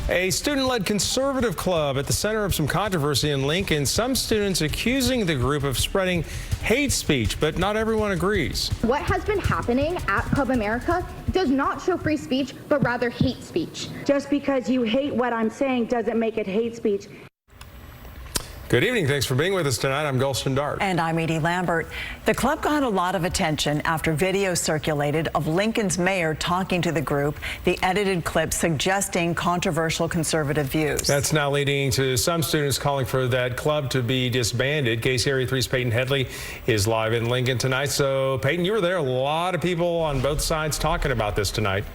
A student-led conservative club at the center of some controversy in Lincoln. Some students accusing the group of spreading hate speech, but not everyone agrees. What has been happening at Club America does not show free speech, but rather hate speech. Just because you hate what I'm saying doesn't make it hate speech. Good evening. Thanks for being with us tonight. I'm Gulston Dart. And I'm Edie Lambert. The club got a lot of attention after video circulated of Lincoln's mayor talking to the group, the edited clip suggesting controversial conservative views. That's now leading to some students calling for that club to be disbanded. KCRA 3's Peyton Headley is live in Lincoln tonight. So, Peyton, you were there. A lot of people on both sides talking about this tonight.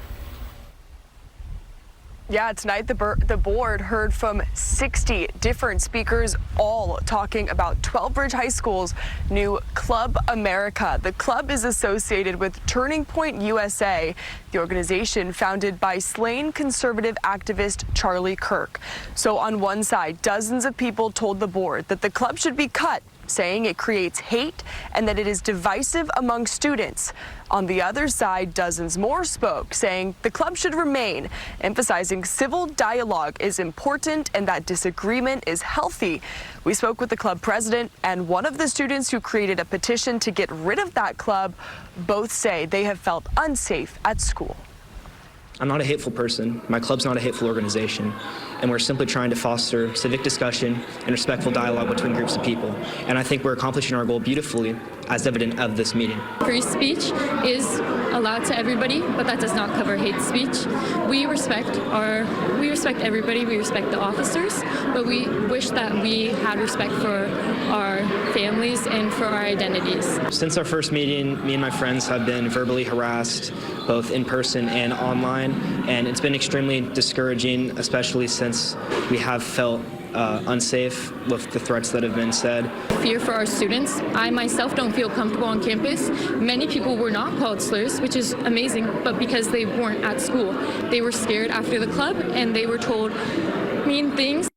Yeah, tonight the board heard from 60 different speakers, all talking about 12 Bridge High School's new Club America. The club is associated with Turning Point USA, the organization founded by slain conservative activist Charlie Kirk. So on one side, dozens of people told the board that the club should be cut, saying it creates hate and that it is divisive among students. On the other side, dozens more spoke, saying the club should remain, emphasizing civil dialogue is important and that disagreement is healthy. We spoke with the club president and one of the students who created a petition to get rid of that club. Both say they have felt unsafe at school. I'm not a hateful person. My club's not a hateful organization. And we're simply trying to foster civic discussion and respectful dialogue between groups of people. And I think we're accomplishing our goal beautifully, as evident of this meeting. Free speech is allowed to everybody, but that does not cover hate speech. We respect everybody, we respect the officers, but we wish that we had respect for our families and for our identities. Since our first meeting, me and my friends have been verbally harassed, both in person and online, and it's been extremely discouraging, especially since we have felt unsafe with the threats that have been said. Fear for our students. I myself don't feel comfortable on campus. Many people were not called slurs, which is amazing, but because they weren't at school. They were scared after the club and they were told mean things.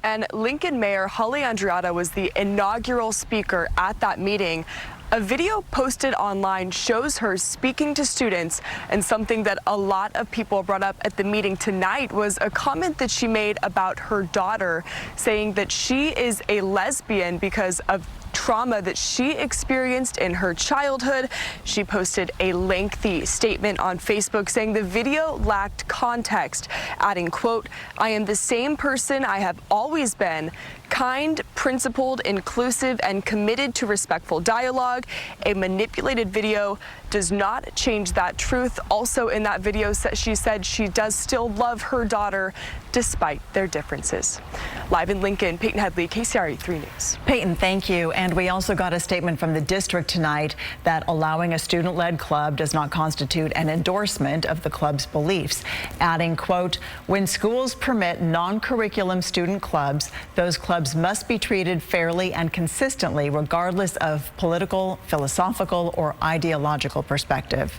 And Lincoln Mayor Holly Andreatta was the inaugural speaker at that meeting. A video posted online shows her speaking to students, and something that a lot of people brought up at the meeting tonight was a comment that she made about her daughter, saying that she is a lesbian because of trauma that she experienced in her childhood. She posted a lengthy statement on Facebook saying the video lacked context, adding, quote, "I am the same person I have always been, kind, principled, inclusive, and committed to respectful dialogue. A manipulated video does not change that truth." Also in that video, she said she does still love her daughter despite their differences. Live in Lincoln, Peyton Headley, KCRA 3 News. Peyton, thank you. And we also got a statement from the district tonight that allowing a student-led club does not constitute an endorsement of the club's beliefs, adding, quote, "When schools permit non-curriculum student clubs, those clubs must be treated fairly and consistently, regardless of political, philosophical, or ideological perspective."